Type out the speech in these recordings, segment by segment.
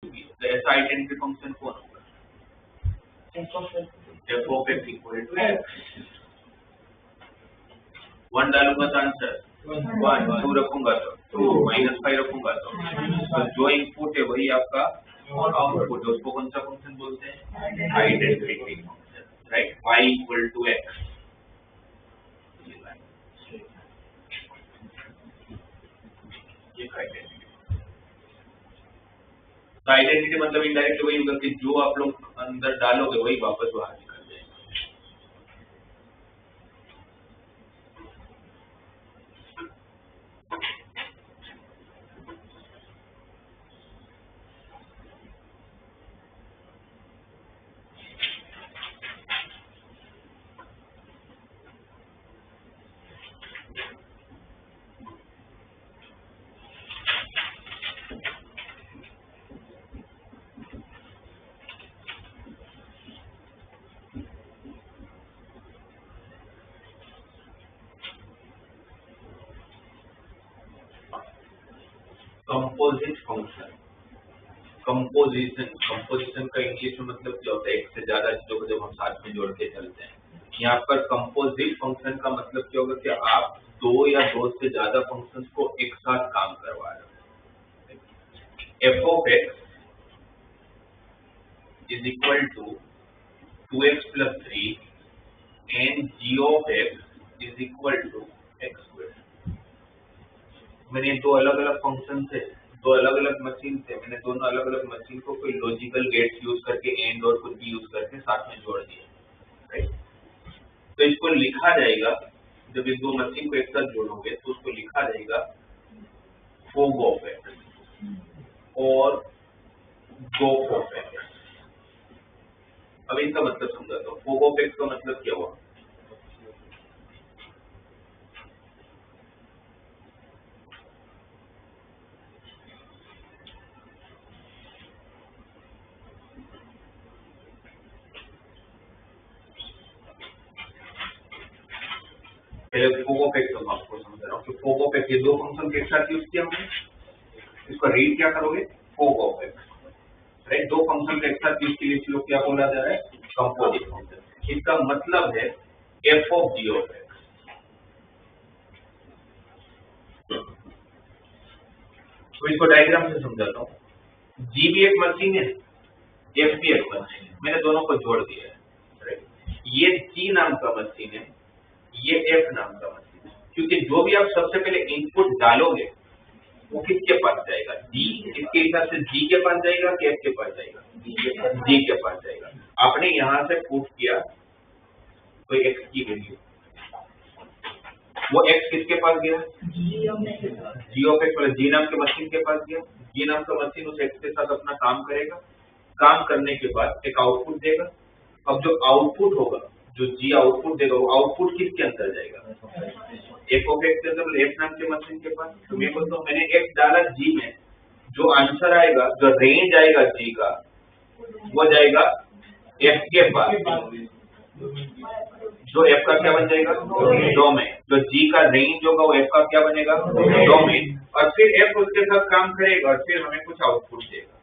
तो ऐसा identity function कौन होगा? f of x equal to x। 1 डालूंगा तो आंसर 1, 2 रखूंगा तो 2, -5 रखूंगा तो जो इनपुट है वही आपका आउटपुट है। उसको कौन सा फंक्शन बोलते हैं? Identity function, right. y equal to x, ये आइडेंटिटी। तो आइडेंटिटी मतलब इनडायरेक्टली वही होगा कि जो आप लोग अंदर डालोगे वही वापस बाहर निकल जाएगा। कंपोजिट फंक्शन, कंपोजिशन का इंग्लिश में मतलब क्या होता है? एक से ज्यादा चीजों को जब हम साथ में जोड़ के चलते हैं। यहाँ पर कंपोजिट फंक्शन का मतलब क्या होगा कि आप दो या दो से ज्यादा फंक्शंस को एक साथ काम करवा रहे हो। f of x is equal to 2x plus 3 and g of x is equal to x square। मैंने दो अलग अलग फंक्शन थे, दो अलग अलग मशीन थे, मैंने दोनों अलग अलग मशीन को कोई लॉजिकल गेट्स यूज करके एंड और कुछ भी यूज करके साथ में जोड़ दिया, राइट। तो इसको लिखा जाएगा, जब इस दो मशीन को एक साथ जोड़ोगे तो उसको लिखा जाएगा fog of x और gop of x। अब इनका मतलब समझा दो। fog of x का मतलब क्या हुआ? पहले fog of x मैं आपको समझा रहा हूँ कि fog of x ये दो फंक्शन के साथ यूज किया हमने। इसको रीड क्या करोगे? fog of x, right. दो फंक्शन के साथ यूज के लिए इसको क्या बोला जा रहा है? Composite function. इसका मतलब है f of g of x। तो इसको डायग्राम से समझाता हूँ। g भी एक मशीन है, f भी एक मशीन है, मैंने दोनों को जोड़ दिया है, राइट। ये g नाम का मशीन है, ये f नाम का मशीन है। क्योंकि जो भी आप सबसे पहले इनपुट डालोगे वो किसके पास जाएगा? g। इसके हिसाब से g के पास जाएगा कि f के पास जाएगा? g के पास जाएगा। आपने यहां से पुट किया कोई x की वैल्यू, वो x किसके पास गया? g of x वाले g नाम के मशीन के पास गया। g नाम का मशीन उस x के साथ अपना काम करेगा, काम करने के बाद एक आउटपुट देगा। अब जो आउटपुट होगा, जो g आउटपुट देगा, वो आउटपुट किसके अंदर जाएगा? f of x के अंदर, f नाम के मशीन के पास। तो मैं बोलता हूँ मैंने x डाला g में, जो आंसर आएगा, जो रेंज आएगा g का, वो जाएगा f के पास। जो f का क्या बन जाएगा? डोमेन। जो g का रेंज होगा वो f का क्या बनेगा? डोमेन। और फिर f उसके साथ काम करेगा और फिर हमें कुछ आउटपुट देगा।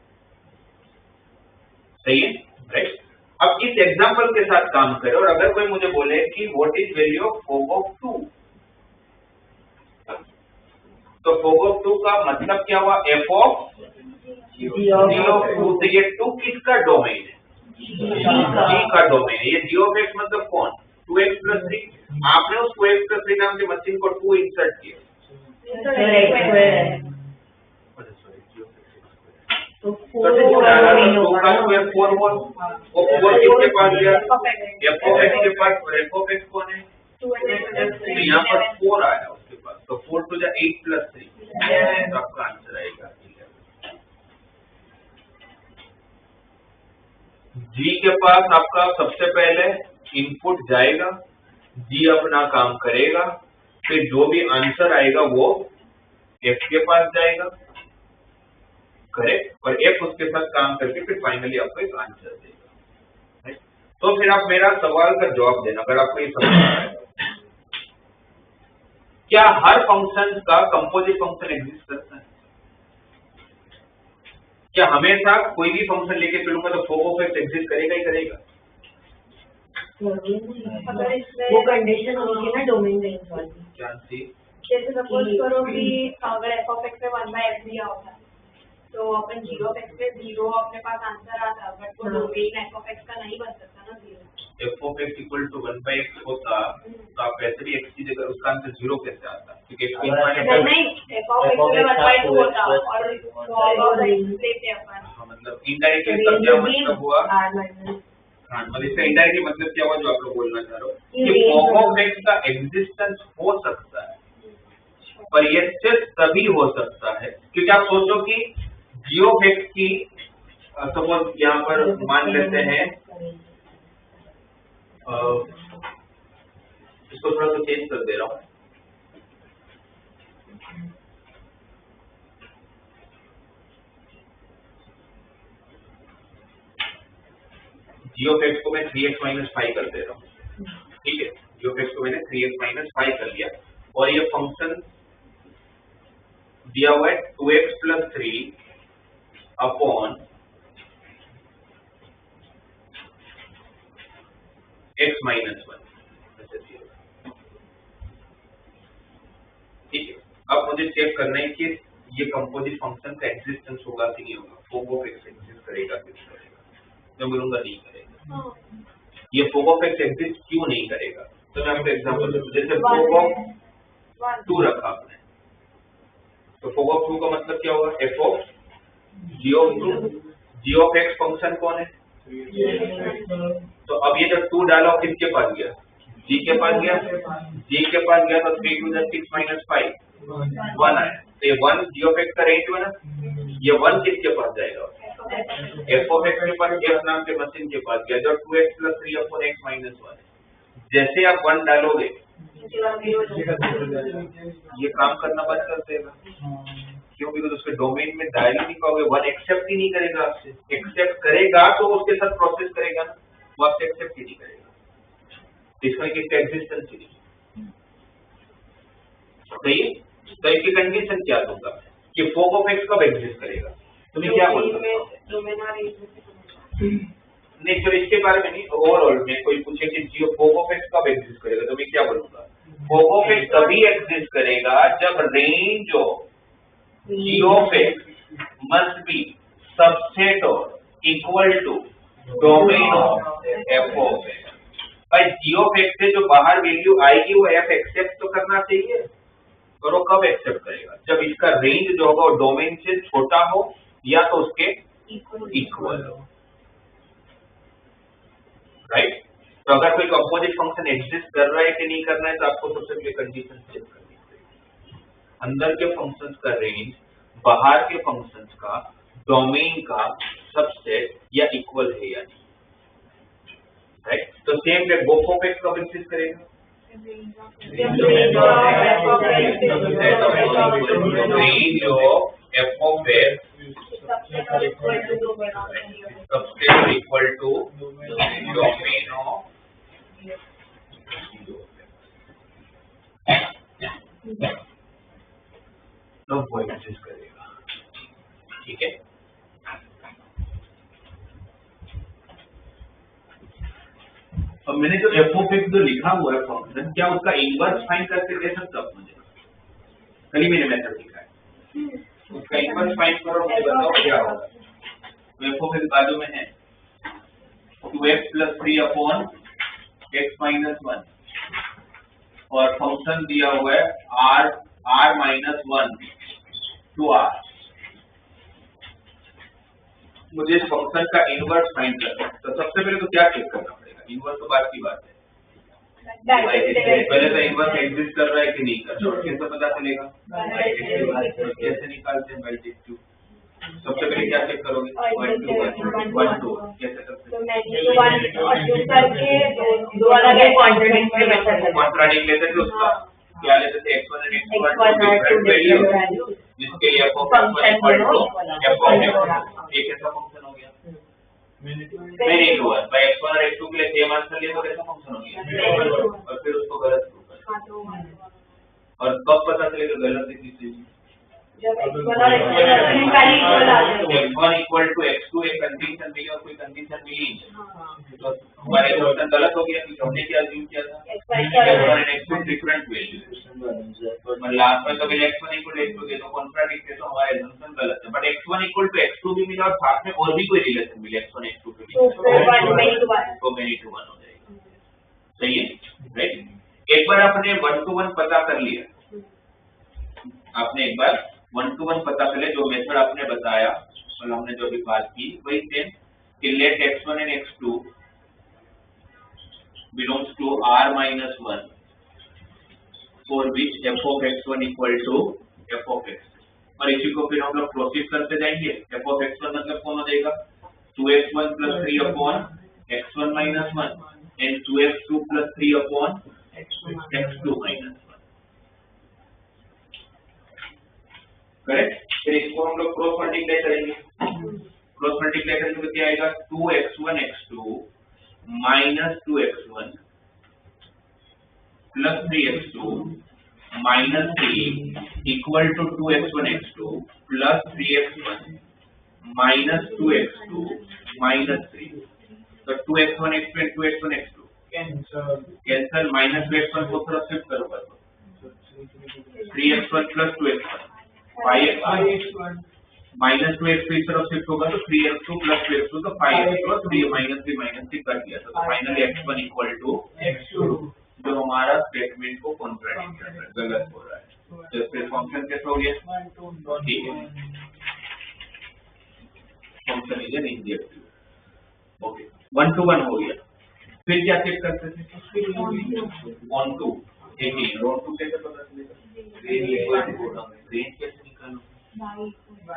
सही है, राइट। अब इस एग्जांपल के साथ काम करें और अगर कोई मुझे बोले कि what is value of fog of 2, तो fog of 2 का मतलब क्या हुआ? f of g of 2। तो ये 2 किसका डोमेन है? g का डोमेन है। ये g of x मतलब कौन? 2x plus 3। आपने उस 2x plus 3 नाम के मशीन को 2 इंसर्ट किया, तो 4 किसके पास गया? f of x के पास। और f of x कौन है? तो यहाँ पर 4 आया उसके पास, तो 4 to the 8 plus 3 आपका आंसर आएगा। g के पास आपका सबसे पहले इनपुट जाएगा, g अपना काम करेगा, फिर जो भी आंसर आएगा वो f के पास जाएगा, करेक्ट। और f उसके साथ काम करके फिर फाइनली आपको एक आंसर देगा। तो फिर आप मेरा सवाल का जवाब देना अगर आपको ये समझ आ रहा है। क्या हर फंक्शन का कंपोजिट फंक्शन एग्जिस्ट करता है? क्या हमेशा कोई भी फंक्शन लेके चलूंगा तो फोक ऑफ एक्स एग्जिस्ट करेगा ही करेगा? वो कंडीशन होगी ना डोमेन रेंज वाली। क्या थी? जैसे सपोज करो कि अगर एफ ऑफ एक्स में 1/f दिया होता तो अपन g ऑफ एक्स में 0 अपने पास आंसर आता, बट वो डोमेन एफ ऑफ एक्स का नहीं बन सकता ना 0। F of x equal to 1/x होता तो आप वैसे भी x की जगह उसका आंसर 0 कैसे आता? क्योंकि नहीं, एफ ऑफ एक्स में 1/2 होता और log ऑफ x लेते अपन। हाँ, मतलब इनडायरेक्टली इसका क्या मतलब हुआ? हाँ, मतलब इसका इनडायरेक्टली मतलब क्या हुआ जो आप लोग बोलना चाह रहे हो कि फोक ऑफ एक्स का एग्जिस्टेंस हो सकता है, पर ये सिर्फ तभी हो सकता है क्योंकि आप सोचो कि g ऑफ एक्स की सपोज यहाँ पर मान लेते हैं इसको थोड़ा सा चेंज कर दे रहा हूँ। g ऑफ एक्स को मैं 3x - 5 कर दे रहा हूँ, ठीक है। g ऑफ एक्स को मैंने 3x - 5 कर लिया और ये फंक्शन दिया हुआ है 2x + 3 अपॉन x - 1, ठीक है। अब मुझे चेक करना है कि ये कंपोजिट फंक्शन का एग्जिस्टेंस होगा कि नहीं होगा, फोक ऑफ एक्स एग्जिस्ट करेगा कि नहीं करेगा। मैं बोलूंगा नहीं करेगा। ये फोक ऑफ एक्स एग्जिस्ट क्यों नहीं करेगा? तो मैं आपको एग्जांपल दूं, जैसे फोक ऑफ 2 रखा आपने, तो फोक ऑफ 2 का मतलब क्या होगा? f of g of 2। g of x function कौन है? तो अब ये जब 2 डाला किसके पास गया? g के पास गया। g के पास गया तो 3 × 6 - 5 1 आया। तो ये 1 g ऑफ x का रेंज हुआ ना, ये 1 किसके पास जाएगा? f ऑफ x के पास, f नाम के मशीन के पास गया। जब 2x + 3 अपॉन x - 1, जैसे आप 1 डालोगे ये काम करना बंद कर देगा। क्यों? बिकॉज उसके डोमेन में डाल ही नहीं पाओगे, 1 एक्सेप्ट ही नहीं करेगा आपसे। एक्सेप्ट करेगा तो उसके साथ प्रोसेस करेगा ना, वो आपसे एक्सेप्ट ही नहीं करेगा, इसमें किसका एग्जिस्टेंस ही नहीं। सही है? तो इसकी कंडीशन क्या दूंगा कि फोक ऑफ एक्स कब एग्जिस्ट करेगा? तुम्हें क्या बोलना है? नहीं, तो इसके बारे में नहीं, ओवरऑल में कोई पूछे कि जी फोक ऑफ एक्स कब एग्जिस्ट करेगा तो मैं क्या बोलूंगा? फोक ऑफ एक्स तभी एग्जिस्ट करेगा जब range of g of x must be subset or equal to domain of f of x। भाई g of x से जो बाहर वैल्यू आएगी वो f एक्सेप्ट तो करना चाहिए, और वो कब एक्सेप्ट करेगा? जब इसका रेंज जो होगा वो डोमेन से छोटा हो या तो उसके इक्वल हो, राइट। तो अगर कोई कंपोजिट फंक्शन एग्जिस्ट कर रहा है कि नहीं कर रहा है तो आपको सबसे पहले कंडीशन चेक करनी पड़ेगी। अंदर के फंक्शंस का रेंज बाहर के फंक्शंस का डोमेन का सबसेट या इक्वल है या नहीं, राइट। तो same way f of x कब एग्जिस्ट करेगा? Range of f of x subset equal to domain of तो वो एग्जिस्ट करेगा, ठीक है। अब मैंने जो f of x जो लिखा हुआ है फंक्शन, क्या उसका इनवर्स फाइंड करके दे सकता हूँ? मुझे कल ही मैंने मेथड लिखा है, उसका इनवर्स फाइंड करो, मुझे बताओ क्या होगा। तो f of x बाजू में है 2x + 3 अपॉन x - 1 और फंक्शन दिया हुआ है r - 1 to r। मुझे इस फंक्शन का इनवर्स फाइंड करना है, तो सबसे पहले तो क्या चेक करना पड़ेगा? इनवर्स तो बात की बात है, पहले तो इनवर्स एग्जिस्ट कर रहा है कि नहीं कर रहा है, कैसे पता चलेगा? कैसे निकालते हैं? बाइजेक्टिव। सबसे पहले क्या चेक करोगे? 1 2 कैसे करते हैं? कॉन्ट्राडिक्ट लेते थे उसका, क्या लेते थे? x1 और x2 डिफरेंट वैल्यू जिसके लिए f of x equal to f of x। एक ऐसा फंक्शन हो गया। नहीं हुआ भाई, x1 और x2 के लिए सेम आंसर लिया तो कैसा फंक्शन हो गया? और फिर उसको गलत प्रूव कर। और कब पता चलेगा गलत है किस चीज? जब x1 और x2 पहले इक्वल आ जाए x1 इक्वल टू x2 एक कंडीशन मिली और कोई कंडीशन मिली तो हमारा क्वेश्चन गलत हो गया क्योंकि हमने क्या अज्यूम किया था x1 और x2 डिफरेंट वैल्यू मतलब लास्ट में तो x1 इक्वल टू x2 के तो कॉन्ट्राडिक्ट है तो हमारा अज्यूमशन गलत है but x1 equal to x2 भी मिला और साथ में और भी कोई रिलेशन मिले x1 x2 के बीच तो many to 1 हो जाएगा सही है राइट एक बार आपने 1 to 1 पता कर लिया आपने एक बार 1 to 1 पता कर लिया जो मेथड आपने बताया और हमने जो भी बात की वही सेम कि let x1 and x2 belongs to r minus 1 for which f of x1 equal to f of x और इसी को फिर हम लोग प्रोसीड करते जाएंगे f of x1 मतलब कौन हो जाएगा 2x1 plus 3 upon x1 minus 1 and 2x2 plus 3 upon x2 minus 1 correct फिर इसको हम लोग क्रॉस मल्टीप्लाई करेंगे क्रॉस मल्टीप्लाई करने पे क्या आएगा 2x1 x2 minus 2x1 plus 3x2 minus 3 equal to 2x1 x2 plus 3x1 minus 2x2 minus 3 तो 2x1 x2 and 2x1 x2 cancel minus 2x1 को तरफ शिफ्ट करूंगा तो 3x1 plus 2x1 5x1 minus 2x2 इस तरफ shift होगा तो 3x2 plus 2x2 तो 5x2 और 3 minus 3 कर दिया तो finally x1 equal to x2 जो हमारा स्टेटमेंट को कॉन्ट्रैडिक्ट कर रहा है गलत हो रहा है तो फिर फंक्शन कैसा हो गया ठीक है function is an injective okay 1 to 1 हो गया फिर क्या चेक करते थे ऑन टू एक ही ऑन टू कैसे पता चलेगा रेंज कैसे निकालो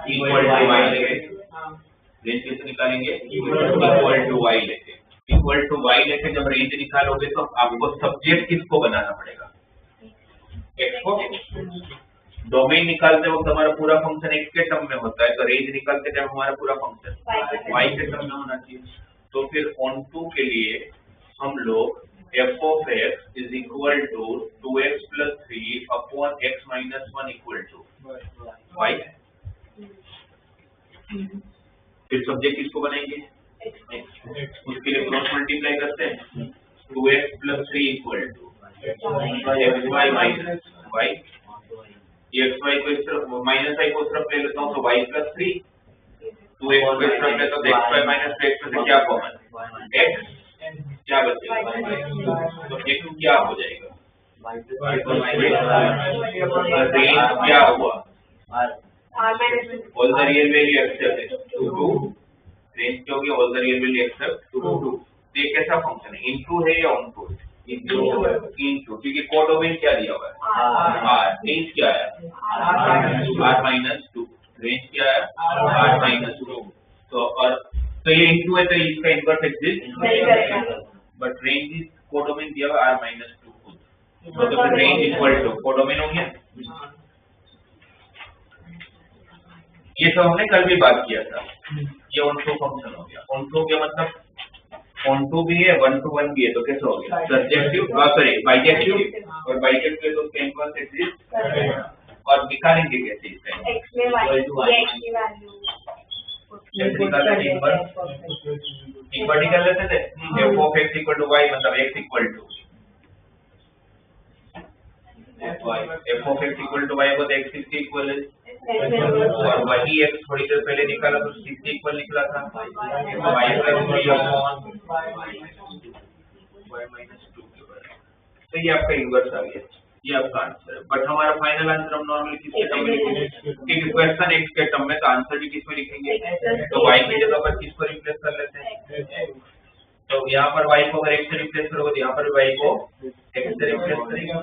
इक्वल टू y लेके रेंज कैसे निकालेंगे इक्वल टू y लेके इक्वल टू y लेके जब रेंज निकालोगे तो आपको सब्जेक्ट किसको बनाना पड़ेगा x को डोमेन निकालते वक्त हमारा पूरा फंक्शन x के टर्म में होता है तो रेंज निकालते टाइम हमारा पूरा फंक्शन y के टर्म में होना चाहिए तो फिर ऑन टू के लिए हम लोग f of x is equal to 2x plus 3 upon x minus 1 equal to y फिर सब्जेक्ट किसको बनाएंगे उसके लिए क्रॉस मल्टीप्लाई करते हैं 2x plus 3 equal to xy minus y xy को इस तरफ माइनस i को इस तरफ ले लेता हूँ तो y plus 3 2x को इस तरफ लेता हूँ तो xy minus 2x से क्या कॉमन x क्या बचेगा तो x क्या हो जाएगा रेंज क्या हुआ all the real value except two range क्या हो गया all the real value except two ये कैसा फंक्शन है इनटू है या ऑन टू इनटू क्योंकि कोडोमेन क्या दिया हुआ है r रेंज क्या है r minus 2 रेंज क्या है r minus 2 तो ये इनटू है तो इसका इनवर्स एग्जिस्ट नहीं करेगा बट रेंज इज कोडोमेन दिया हुआ r minus 2 खुद तो फिर रेंज इक्वल टू कोडोमेन हो गया ये तो हमने कल भी बात किया था ये ऑन टू फंक्शन हो गया ऑन टू क्या मतलब ऑन टू भी है 1 to 1 भी है तो कैसे हो गया सब्जेक्टिव सॉरी बाइजेक्टिव और बाइजेक्टिव तो उसका इनवर्स एग्जिस्ट और निकालेंगे कैसे इसका x में y x की वैल्यू एक बार निकाल लेते थे f of x equal to y मतलब x equal to f of x equal to y को तो x के इक्वल है और वही x थोड़ी देर पहले निकाला तो 6 के इक्वल निकला था y plus 3 upon y minus 2 के बराबर तो ये आपका इनवर्स आ गया ये आपका आंसर है बट हमारा फाइनल आंसर हम नॉर्मली किसके टर्म में लिखेंगे क्योंकि क्वेश्चन x के टर्म में तो आंसर भी किस में लिखेंगे तो y की जगह पर किसको रिप्लेस कर लेते हैं तो यहाँ पर y को अगर x से रिप्लेस करोगे तो यहाँ पर y को x से रिप्लेस करेंगे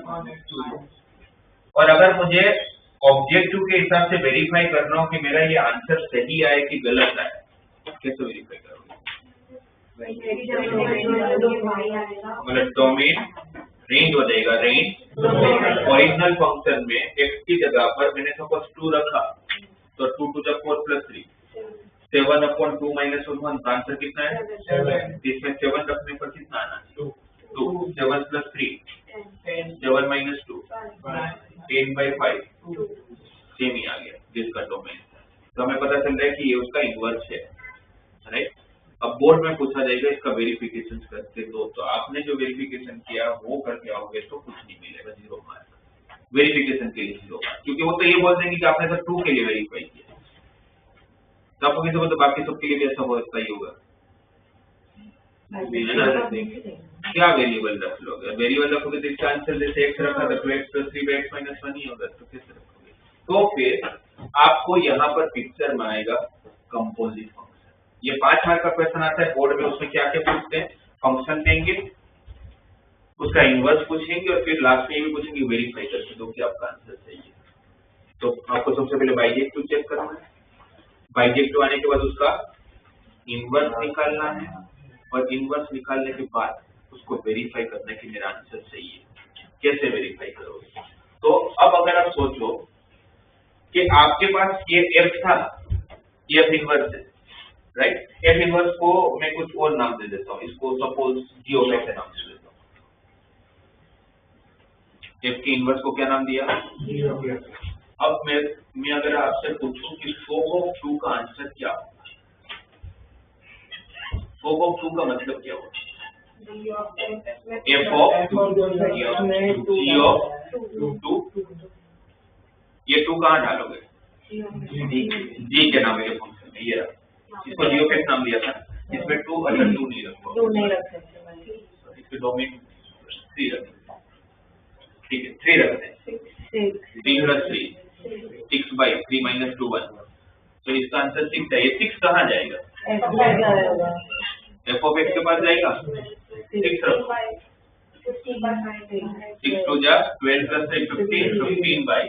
और अगर मुझे ऑब्जेक्टिव के हिसाब से वेरीफाई करना हो कि मेरा ये आंसर सही आए कि गलत आए कैसे वेरीफाई करोगे मतलब डोमेन रेंज हो जाएगा रेंज ओरिजिनल फंक्शन में x की जगह पर मैंने सपोज 2 रखा तो 2 to the 4 plus 3 7 upon 2 minus 1 का आंसर कितना है इसमें 7 रखने पर कितना आना 2 7 plus 3 7 minus 2 10/5 सेम ही आ गया जिसका डोमेन है, तो हमें पता चल रहा है कि ये उसका इनवर्स है, राइट। अब बोर्ड में पूछा जाएगा इसका वेरिफिकेशन करके दो, तो आपने जो वेरिफिकेशन किया वो करके आओगे तो कुछ नहीं मिलेगा, 0 मार्क वेरिफिकेशन के लिए, 0 मार्क, क्योंकि वो तो ये बोल देंगे कि आपने तो 2 के लिए वेरीफाई किया, तो आपको किसी को तो बाकी सबके लिए भी ऐसा होता ही होगा। क्या वेरिएबल रख लोगे? वेरिएबल रखोगे तो इसका आंसर जैसे x रखा था तो x + 3 x - 1 ही होगा, तो कैसे रखोगे? तो फिर आपको यहाँ पर पिक्चर में आएगा कंपोजिट फंक्शन। ये 5 मार्क का क्वेश्चन आता है बोर्ड में, उसमें क्या क्या पूछते हैं, फंक्शन देंगे, उसका इनवर्स पूछेंगे और फिर लास्ट में ये भी पूछेंगे वेरीफाई करके दो कि आपका आंसर सही है। तो आपको सबसे पहले बाइजेक्टिव चेक करना है, बाइजेक्टिव आने के बाद उसका इनवर्स निकालना है और इनवर्स निकालने के बाद उसको वेरीफाई करना है कि मेरा आंसर सही है। कैसे वेरीफाई करोगे? तो अब अगर आप सोचो कि आपके पास ये f था, ये f इनवर्स है, राइट। f इनवर्स को मैं कुछ और नाम दे देता हूँ, इसको सपोज g ऑफ x नाम दे देता हूँ। f के इनवर्स को क्या नाम दिया? अब मैं अगर आपसे पूछूं कि fog of 2 का आंसर क्या होगा, fog of 2 का मतलब क्या होगा? f of g of 2, ये 2 कहाँ डालोगे? g के नाम है फंक्शन में, ये इसको g of x नाम दिया था, इसमें 2 अगर 2 नहीं रखो, 2 नहीं रख सकते, इसके डोमेन 3 रखें, ठीक है 3 रखते हैं, 3 + 3 6 by 3 - 2 1, तो इसका आंसर 6 है। ये 6 कहाँ जाएगा? f of x के पास जाएगा, 6 रखो, 6 2 जा 12 + 3 15, 15 by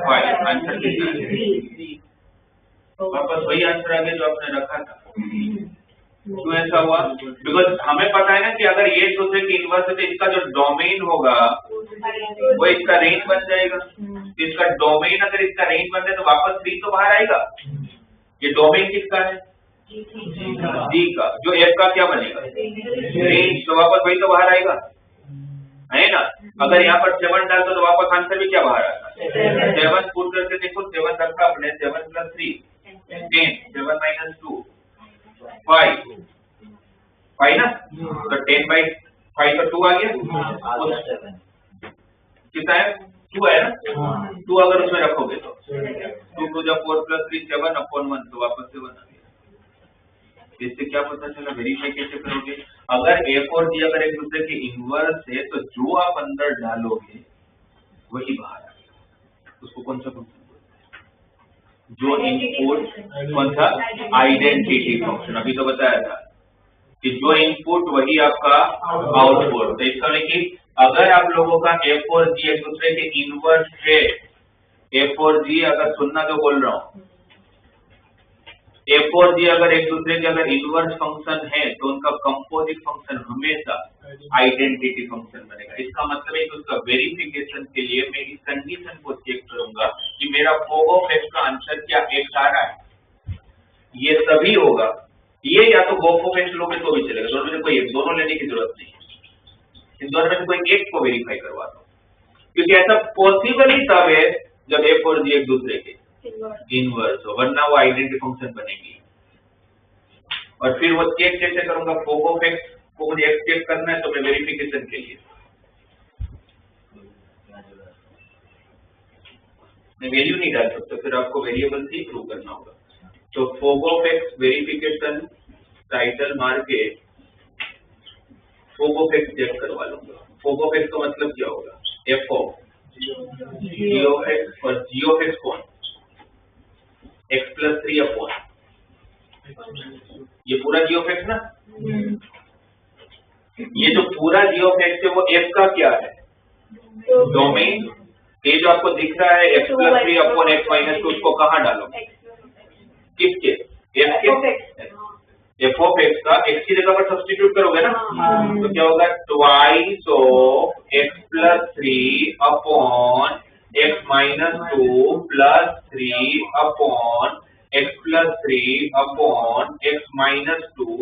5, आंसर कितना है? वापस वही आंसर आ गया जो आपने रखा था। क्यों ऐसा हुआ? बिकॉज हमें पता है ना कि अगर ये दूसरे की इनवर्स है तो इसका जो डोमेन होगा वो इसका रेंज बन जाएगा, तो इसका डोमेन अगर इसका रेंज बन जाए तो वापस 3 तो बाहर आएगा। ये डोमेन किसका है? जी का, जो f का क्या बनेगा? रेंज, तो वापस वही तो बाहर आएगा, है ना। अगर यहाँ पर 7 डाल दो तो वापस आंसर भी क्या बाहर आएगा? 7 पुट करके देखो, 7 रखा अपने, 7 + 3 10, 7 - 2 5 ना, तो 10 by 5 का 2 आ गया, कितना है? 2 है ना, 2 अगर उसमें रखोगे तो 2 2 जा 4 + 3 7/1, तो वापस 7 आ गया। इससे क्या पता चला? वेरीफाई कैसे करोगे? अगर f और g अगर एक दूसरे के इनवर्स है तो जो आप अंदर डालोगे वही बाहर आएगा, उसको कौन सा फंक्शन बोलते हैं? जो इनपुट, कौन सा? Identity function. अभी तो बताया था कि जो इनपुट वही आपका आउटपुट, तो इसका मतलब कि अगर आप लोगों का f और g एक दूसरे के इनवर्स है, f और g अगर सुनना जो बोल रहा हूँ, f और g अगर एक दूसरे के अगर इनवर्स फंक्शन है तो उनका कंपोजिट फंक्शन हमेशा आइडेंटिटी फंक्शन बनेगा। इसका मतलब है कि उसका वेरिफिकेशन के लिए मैं इस कंडीशन को चेक करूंगा कि मेरा fog of x का आंसर क्या x आ रहा है, ये सभी होगा। ये या तो both of x लोगे तो भी चलेगा, दोनों में कोई एक, दोनों लेने की जरूरत नहीं है, इन दोनों में से कोई एक को वेरीफाई करवाता हूँ, क्योंकि ऐसा पॉसिबल ही तब है जब f और g एक दूसरे के इनवर्स हो, वरना वो आइडेंटिटी फंक्शन बनेगी। और फिर वो चेक कैसे करूंगा? fog of x को मुझे x चेक करना है तो मैं वेरिफिकेशन के लिए मैं वैल्यू नहीं डाल सकता, फिर आपको वेरिएबल से प्रूव करना होगा। तो fog of x verification title मार के fog of x चेक करवा लूंगा। fog of x का मतलब क्या होगा? f of g of x, और g of x कौन? x + 3 अपॉन ये पूरा g of x ना, ये जो पूरा g of x है वो f का क्या है? डोमेन। ये जो आपको दिख रहा है x + 3 अपॉन x - 2, उसको कहाँ डालो? किसके? f के, f of x का x की जगह पर सब्स्टिट्यूट करोगे ना, तो क्या होगा? Twice of x + 3 upon x - 2 + 3 upon x + 3 upon x - 2।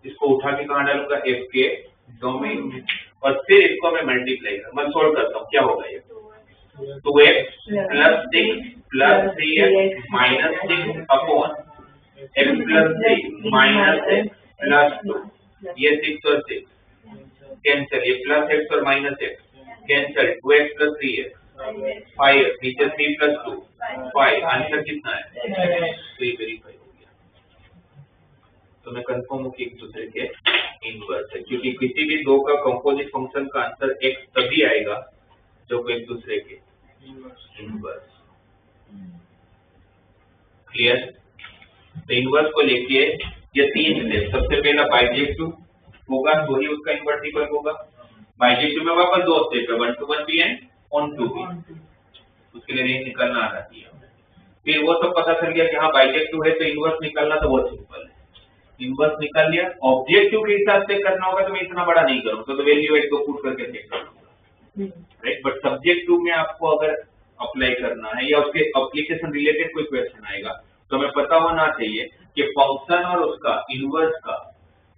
इसको उठा के कहाँ डालूंगा? f के डोमेन में, और फिर इसको मैं मल्टीप्लाई कर, मैं सोल्व करता हूँ, क्या होगा ये? 2x plus 6 plus 3x minus 6 upon x plus 3 minus x plus 2. ये 6 और 6 कैंसिल, ये प्लस x और minus x cancel, 2x plus 3x 5, नीचे 3 plus 2 5, आंसर कितना है 3 वेरीफाई हो गया। तो मैं कंफर्म हूँ कि एक दूसरे के इनवर्स है, क्योंकि किसी भी दो का कंपोजिट फंक्शन का आंसर x तभी आएगा जो एक दूसरे के इनवर्स। क्लियर? तो इनवर्स को लेके ये 3 स्टेप, सबसे पहला बाइजेक्टिव होगा तो ही उसका इनवर्टिबल होगा। बाइजेक्टिव में वापस 2 स्टेप है, 1 to 1 भी है, on to भी, उसके लिए रेंज निकालना आ जाती है। फिर वो सब पता चल गया कि हाँ बाइजेक्टिव है तो इनवर्स निकालना तो बहुत सिंपल है, इनवर्स निकाल लिया। ऑब्जेक्टिव के हिसाब से करना होगा तो मैं इतना बड़ा नहीं करूंगा, तो वैल्यू 1 2 पुट करके चेक कर लूंगा, राइट। बट सब्जेक्टिव में आपको अगर अप्लाई करना है या उसके एप्लीकेशन रिलेटेड कोई क्वेश्चन आएगा तो हमें पता होना चाहिए कि फंक्शन और उसका इनवर्स का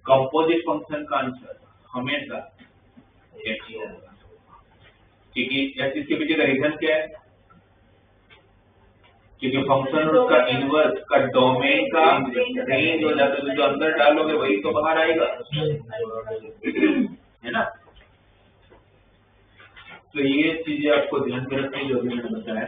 कंपोजिट फंक्शन का आंसर हमेशा x ही होगा, क्योंकि इसके पीछे का रीजन क्या है, क्योंकि फंक्शन और उसका इनवर्स का डोमेन का रेंज हो जाता है, जो अंदर डालोगे वही तो बाहर आएगा, है ना। तो ये चीजें आपको ध्यान में रखनी जो भी मैंने बताया।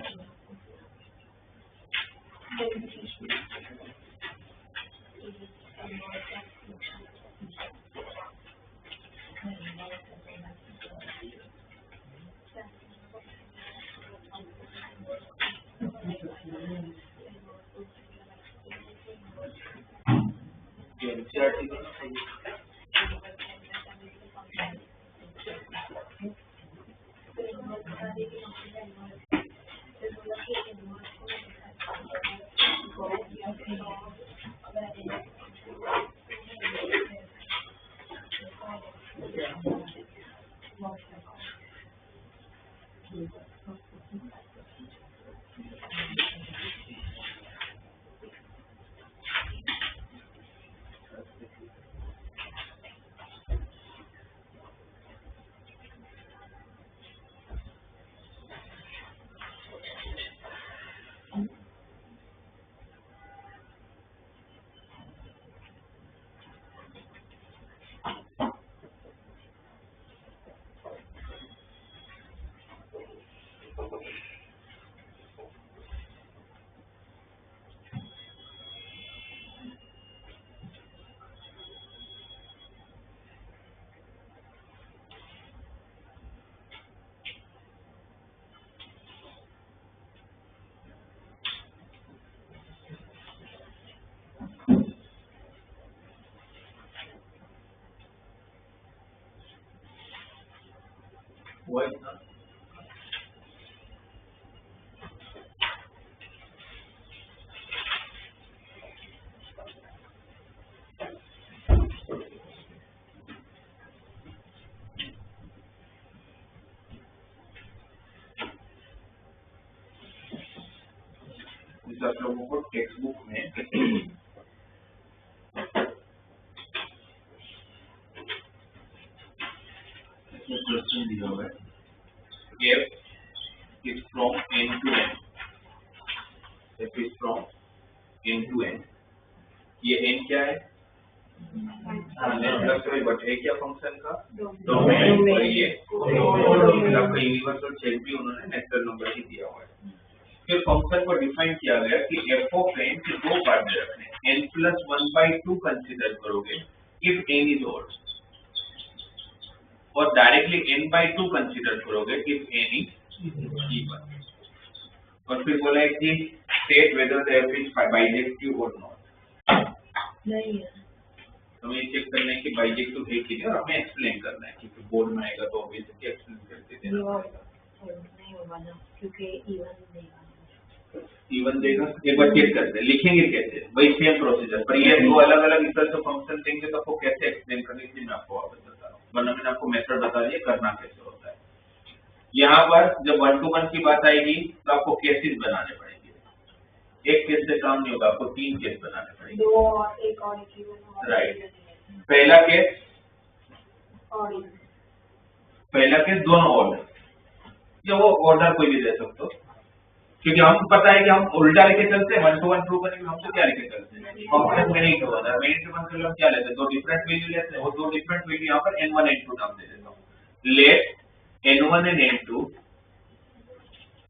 आप लोगों को टेक्स्ट बुक में क्वेश्चन दिया हुआ है, f is from n to n, f is from n to n, ये n क्या है, बट है क्या फंक्शन का डोमेन, और ये आपका यूनिवर्सल शेल भी उन्होंने नेचुरल नंबर ही दिया हुआ है। फिर फंक्शन को डिफाइन किया गया कि f ऑफ n के दो पार्ट में रखने, n+1/2 कंसीडर करोगे इफ n इज ऑड, और डायरेक्टली n/2 कंसीडर करोगे इफ n इज इवन। और फिर बोला है कि state whether the f is bijective और नॉट, नहीं है, हमें चेक करना है कि बाइजेक्टिव है कि नहीं, और हमें एक्सप्लेन करना है, क्योंकि बोर्ड में आएगा तो ऑब्वियसली एक्सप्लेन करते देना पड़ेगा। नहीं होगा ना, क्योंकि इवन देगा, एक बार चेक करते हैं, लिखेंगे कैसे, वही सेम प्रोसीजर, पर ये दो अलग अलग इतर से फंक्शन देंगे तो आपको कैसे एक्सप्लेन करने, इसलिए मैं आपको वापस बता रहा हूँ, वरना मैंने आपको मेथड बता दिया करना कैसे होता है। यहाँ पर जब 1 to 1 की बात आएगी तो आपको केसेस बनाने पड़ेंगे, एक केस से काम नहीं होगा, आपको 3 केस बनाने पड़ेंगे, दो और एक और इक्विवेलेंट, राइट। पहला केस दोनों ऑर्डर, या वो ऑर्डर कोई भी दे सकते हो, क्योंकि हम पता है कि हम उल्टा लेके चलते हैं, 1 to 1 प्रूव करने में हम तो क्या लेके चलते हैं, फंक्शन मेनी टू वन, और मेनी टू वन के लिए हम क्या लेते हैं, दो डिफरेंट वैल्यू लेते हैं, वो दो डिफरेंट वैल्यू यहाँ पर n1 n2 नाम दे देता हूँ। लेट n1 and n2,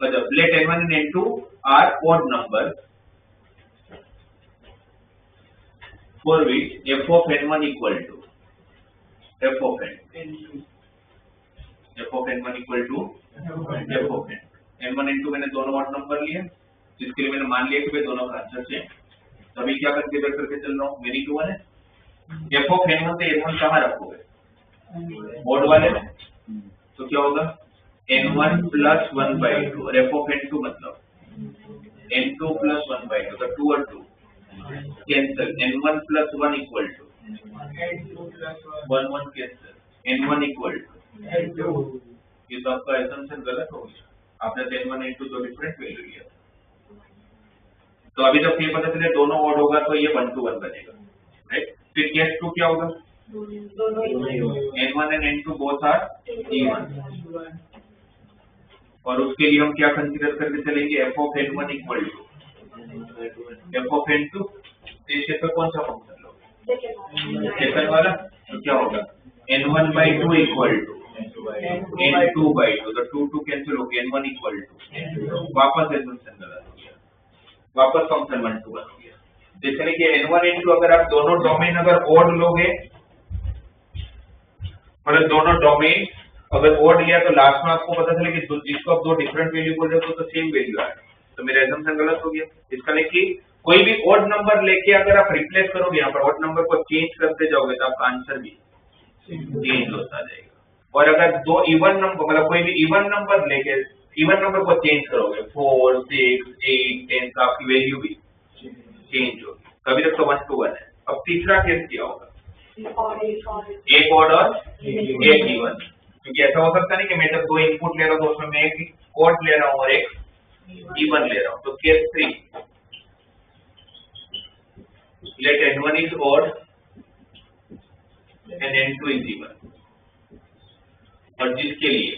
मतलब let n1 and n2 are odd numbers for which f of n1 equal to f of n1 equal to f of n, n1 n2 मैंने दोनों odd number लिए, जिसके लिए मैंने मान लिया कि भाई दोनों का आंसर सेम, तो अभी क्या कंसीडर करके चल रहा हूँ, मेनी टू वन है, f of n1 से n1 कहाँ रखोगे, ऑड वाले में, तो क्या होगा n1 plus 1 by 2, और f of n2 मतलब n2 plus 1 by 2, तो 2 और 2 cancel, n1 plus 1 equal to 1 1 cancel, n1 equal to, ये तो आपका assumption गलत हो गया, आपने n1 n2 दो डिफरेंट वैल्यू लिया, तो अभी तक ये पता चले दोनों ऑड होगा तो ये 1 to 1 बनेगा, राइट। फिर केस 2 क्या होगा, n1 and n2 both are even, और उसके लिए हम क्या कंसीडर करके चलेंगे, f of n1 equal to f of n2, इस केस में कौन सा फंक्शन लोगे, सेकंड वाला, तो क्या होगा n1 by 2 equal to n2 by 2, तो 2 2 कैंसिल हो गया, n1 equal to, वापस एसम्पशन गलत हो गया, वापस फंक्शन 1 to 1 हो गया। जैसे कि n1 n2 अगर आप दोनों डोमेन अगर ओड लोगे, मतलब दोनों डोमेन अगर ओड लिया तो लास्ट में आपको पता चले कि जिसको आप दो डिफरेंट वैल्यू बोल रहे हो तो सेम वैल्यू आए, तो मेरा एसम्पशन गलत हो गया। इसका मतलब कि कोई भी ओड नंबर लेके अगर आप रिप्लेस करोगे, यहाँ पर ओड नंबर को चेंज करते जाओगे तो आपका आंसर भी चेंज होता जाएगा, और अगर दो इवन नंबर मतलब कोई भी इवन नंबर लेके इवन नंबर को चेंज करोगे 4 6 8 10 तो आपकी वैल्यू भी चेंज होगी। कभी तक तो 1 to 1 है। अब तीसरा केस क्या होगा, एक ऑड और एक इवन, क्योंकि ऐसा हो सकता नहीं कि मैं जब दो इनपुट ले रहा हूँ तो उसमें मैं एक ऑड ले रहा हूँ और एक इवन ले रहा हूँ। तो case 3, let n1 is odd and n2 is even, और जिसके लिए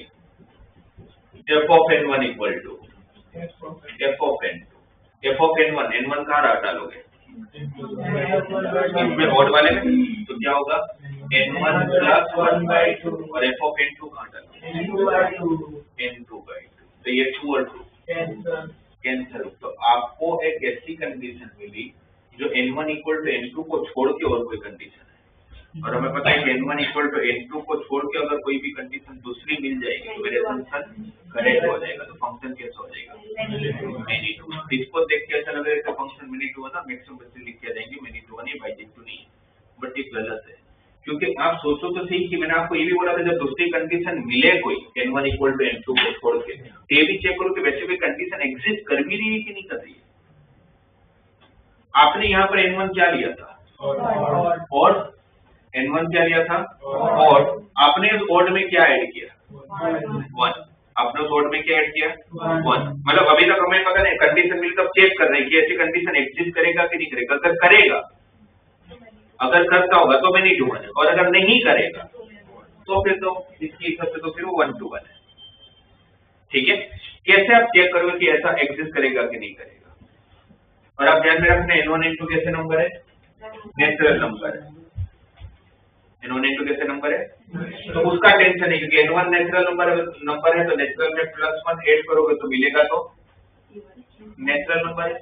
f of n1 equal to f of n2, f of n1 कहाँ डालोगे, इसमें ऑड वाले में, तो क्या होगा n1 plus 1 by 2, और f of n2 कहाँ डालोगे n2 by 2, तो ये 2 और 2 कैंसिल। तो आपको एक ऐसी कंडीशन मिली जो n1 equal to n2 को छोड़ के और कोई कंडीशन है, और हमें पता है कि n1 equal to n2 को छोड़ के अगर कोई भी कंडीशन दूसरी मिल जाएगी तो मेरे फंक्शन करेक्ट हो जाएगा। तो फंक्शन कैसे हो जाएगा, मेनी टू वन। इसको देख के ऐसा लग रहा है कि फंक्शन मेनी टू वन ना, मैक्सिमम बच्चे लिख के जाएंगे मेनी टू वन, ये बाई टू नहीं, बट ये गलत है, क्योंकि आप सोचो तो सही कि मैंने आपको ये भी बोला था जब दूसरी कंडीशन मिले कोई n1 equal to n2 को छोड़ के, ये भी चेक करो कि वैसे कोई कंडीशन एग्जिस्ट कर भी रही है कि नहीं कर रही है। आपने यहाँ पर n1 क्या लिया था, और n1 क्या लिया था, और आपने उस ऑड में क्या ऐड किया, 1, आपने उस ऑड में क्या ऐड किया 1, मतलब अभी तक हमें पता नहीं कंडीशन मिली तब चेक कर रहे हैं कि ऐसी कंडीशन एग्जिस्ट करेगा कि नहीं करेगा। अगर करेगा, अगर करता होगा तो मेनी टू वन है, और अगर नहीं करेगा तो फिर तो इसकी हिसाब से तो फिर वो 1 to 1 है। ठीक है, कैसे आप चेक करोगे कि ऐसा एग्जिस्ट करेगा कि नहीं करेगा। और आप ध्यान में रखना n1 n2 कैसे नंबर है, नेचुरल नंबर है, n1 n2 कैसे नंबर है, तो उसका टेंशन है, क्योंकि n1 नेचुरल नंबर है तो नेचुरल में +1 ऐड करोगे तो मिलेगा, तो नेचुरल नंबर है,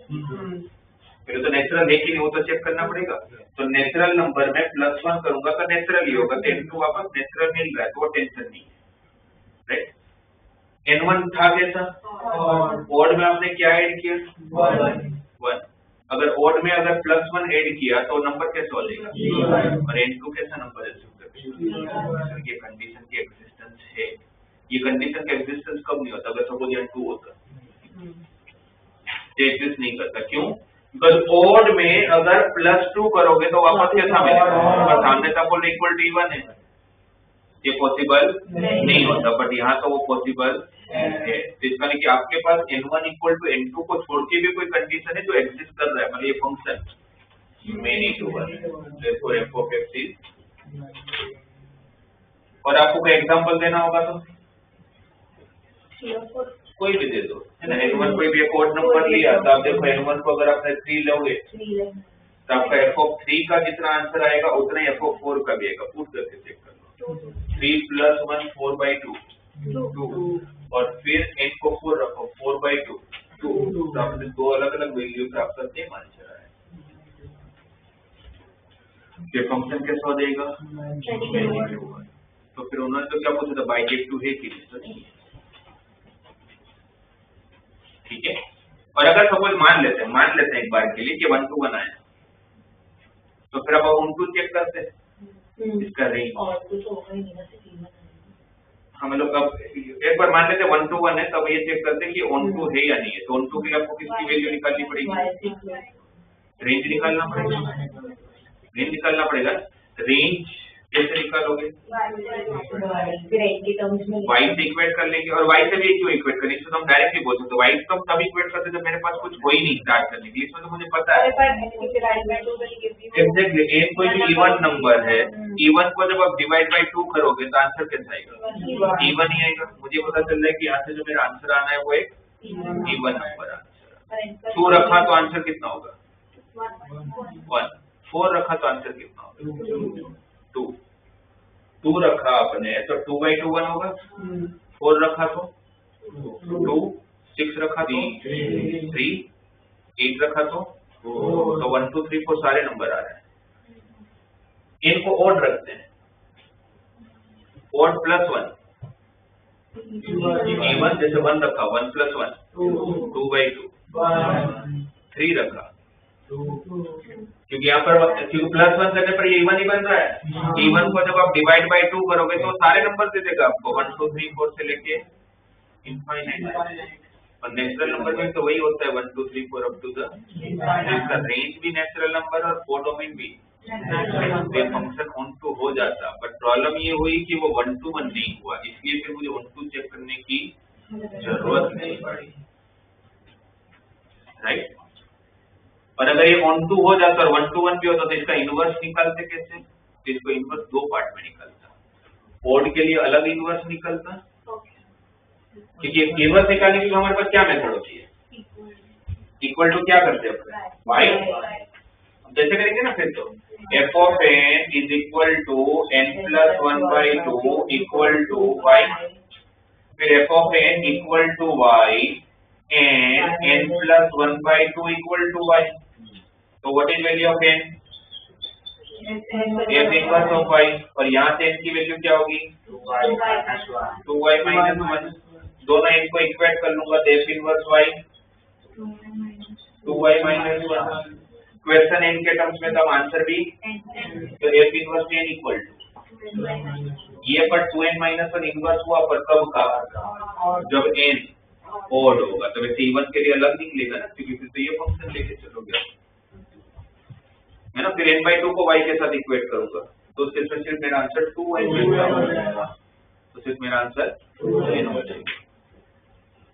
फिर तो नेचुरल है कि नहीं वो तो चेक करना पड़ेगा। तो नेचुरल नंबर में +1 करूंगा तो नेचुरल ही होगा, तो n2 वापस नेचुरल मिल रहा है तो वो टेंशन नहीं है, राइट। n1 था कैसा, ऑड में आपने क्या ऐड किया 1, अगर ऑड में अगर +1 ऐड किया तो नंबर कैसा हो जाएगा, और n2 कैसा नंबर है, ये कंडीशन की एग्जिस्टेंस है। ये कंडीशन का एग्जिस्टेंस कब नहीं होता, अगर सपोज यहाँ 2 होता, ये एग्जिस्ट नहीं करता। क्यों, बिकॉज ऑड में अगर +2 करोगे तो वापस कैसा मिलेगा, सामने था बोल इक्वल टू इवन है, ये पॉसिबल नहीं होता, बट यहाँ तो वो पॉसिबल है। तो इसका नहीं कि आपके पास n1 equal to n2 को छोड़ के भी कोई कंडीशन है जो एग्जिस्ट कर रहा है, मतलब ये function many to one, therefore f of x is। और आपको कोई एग्जांपल देना होगा तो CO4 कोई भी दे दो, है ना। N1 कोई भी एक ओड नंबर लिया तो आप देखो N1 को अगर आपने 3 लोगे 3 लेंगे। तो आपका f(3) का जितना आंसर आएगा उतना ही f(4) का भी आएगा। पुट करके चेक कर लो। 3 + 1 4/2 2 और फिर n को 4 रखो 4/2 2 तो आपने दो अलग अलग वैल्यू का आपका सेम आंसर आया। ये फंक्शन कैसा हो जाएगा? तो फिर उन्होंने तो क्या पूछा था, बाइजेक्टिव है कि नहीं? ठीक है। और अगर सपोज मान लेते हैं एक बार के लिए कि 1 to 1 आया, तो फिर अब हम 2 चेक करते हैं इसका रेंज। और कुछ होगा ही नहीं ना, सिर्फ इवन हम लोग अब एक बार मान लेते हैं 1 to 1 है, तब ये चेक करते हैं कि ऑन टू है या नहीं है। तो ऑन टू के लिए आपको किसकी वैल्यू निकालनी पड़ेगी? रेंज निकालना पड़ेगा। रेंज कैसे निकालोगे? ग्रेड के टर्म्स में y से इक्वेट कर लेंगे, और y से भी क्यों इक्वेट करेंगे? इसमें तो हम डायरेक्टली बोल सकते हैं y तो तब इक्वेट करते जब मेरे पास कुछ हो ही नहीं स्टार्ट करने के लिए। इसमें तो मुझे पता है एग्जैक्टली n कोई भी इवन नंबर है, इवन को जब आप डिवाइड बाय 2 करोगे तो आंसर कैसा आएगा? इवन ही आएगा। मुझे पता चल रहा है कि यहाँ से जो मेरा आंसर आना है वो एक इवन नंबर आंसर। 2 रखा तो आंसर कितना होगा? 1। 4 रखा तो आंसर कितना होगा? 2। 2 रखा आपने तो 2/2 1 होगा। 4 रखा तो 2, 6 रखा तो 3, 8 रखा तो 1 2 3 4 सारे नंबर आ रहे हैं। इनको ओड रखते हैं, ओड +1 इवन, जैसे 1 रखा 1 + 1 2/2, 3 रखा क्योंकि यहाँ पर क्योंकि +1 करने पर ये इवन ही बन रहा है। इवन को जब आप डिवाइड बाय 2 करोगे तो सारे नंबर दे देगा आपको 1 2 3 4 से लेके इनफाइनाइट। और नेचुरल नंबर में तो वही होता है 1 2 3 4 अप टू द, इसका रेंज भी नेचुरल नंबर और कोडोमेन भी। ये फंक्शन ऑन टू हो जाता, बट प्रॉब्लम ये हुई कि वो 1 to 1 नहीं हुआ, इसलिए फिर मुझे 1 to चेक करने की जरूरत नहीं पड़ी, राइट। और अगर ये ऑन टू हो जाता और 1 to 1 भी होता तो इसका इनवर्स निकालते कैसे? तो इसको इनवर्स 2 पार्ट में निकलता। ओड के लिए अलग इनवर्स निकलता, क्योंकि इनवर्स निकालने के लिए हमारे पास क्या मेथड होती है? इक्वल टू क्या करते हैं? y। जैसे करेंगे ना फिर तो f of n is equal to n plus 1/2 equal to y, फिर f of n equal to y and n plus 1/2 equal to y। तो what is value of n? f inverse of y। और यहाँ से n की value क्या होगी? 2y minus 1। दोनों n को इक्वेट कर लूंगा तो f inverse y 2y minus 1। Question n के टर्म्स में तो आंसर भी, तो f inverse n equal to ये पर 2n minus 1 इनवर्स हुआ पर कब का? जब n ओड होगा। तो वैसे इवन के लिए अलग निकलेगा ना, क्योंकि फिर तो ये फंक्शन लेके चलोगे, है ना। फिर n/2 को y के साथ इक्वेट करूंगा तो उसके सिर्फ मेरा आंसर 2n हो जाएगा। तो सिर्फ मेरा आंसर 2n हो जाएगा।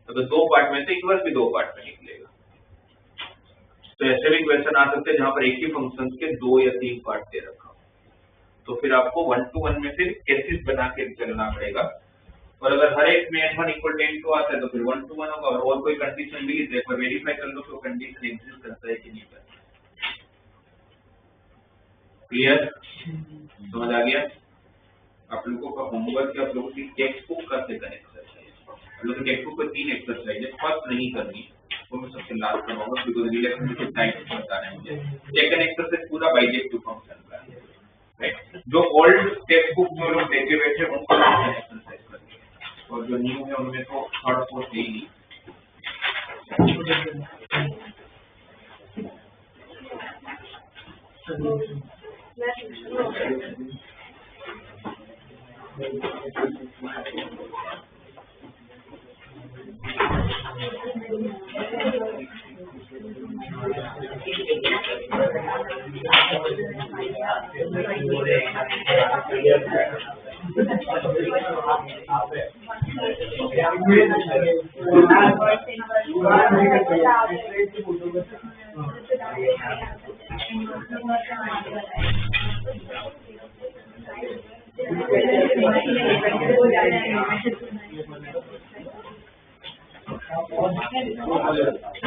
तो 2 पार्ट में से इनवर्स भी 2 पार्ट में निकलेगा। तो ऐसे भी क्वेश्चन आ सकते हैं जहां पर एक ही फंक्शन के 2 या 3 पार्ट दे रखा हो, तो फिर आपको 1 to 1 में फिर केसेस बना के चलना पड़ेगा। और अगर हर एक में n1 = n2 आता है तो फिर 1 to 1 होगा। और कोई कंडीशन मिली तो एक बार वेरीफाई कर लो कि वो कंडीशन एग्जिस्ट करता है कि नहीं करता। क्लियर? समझ आ गया? आप लोगों का होमवर्क आप लोगों की टेक्स्ट बुक का सेकंड एक्सरसाइज, आप लोगों की टेक्स्ट बुक में 3 एक्सरसाइज है। फर्स्ट नहीं करनी, वो मैं सबसे लास्ट करवाऊंगा बिकॉज़ रिलेशन के टाइम बताना है मुझे। सेकंड एक्सरसाइज पूरा बाइजेक्टिव फंक्शन का है, राइट। जो ओल्ड टेक्स्ट बुक जो लोग देखे बैठे उनको एक्सरसाइज करेंगे, और जो न्यू है उनमें तो थर्ड फोर्थ है ही। Thank you.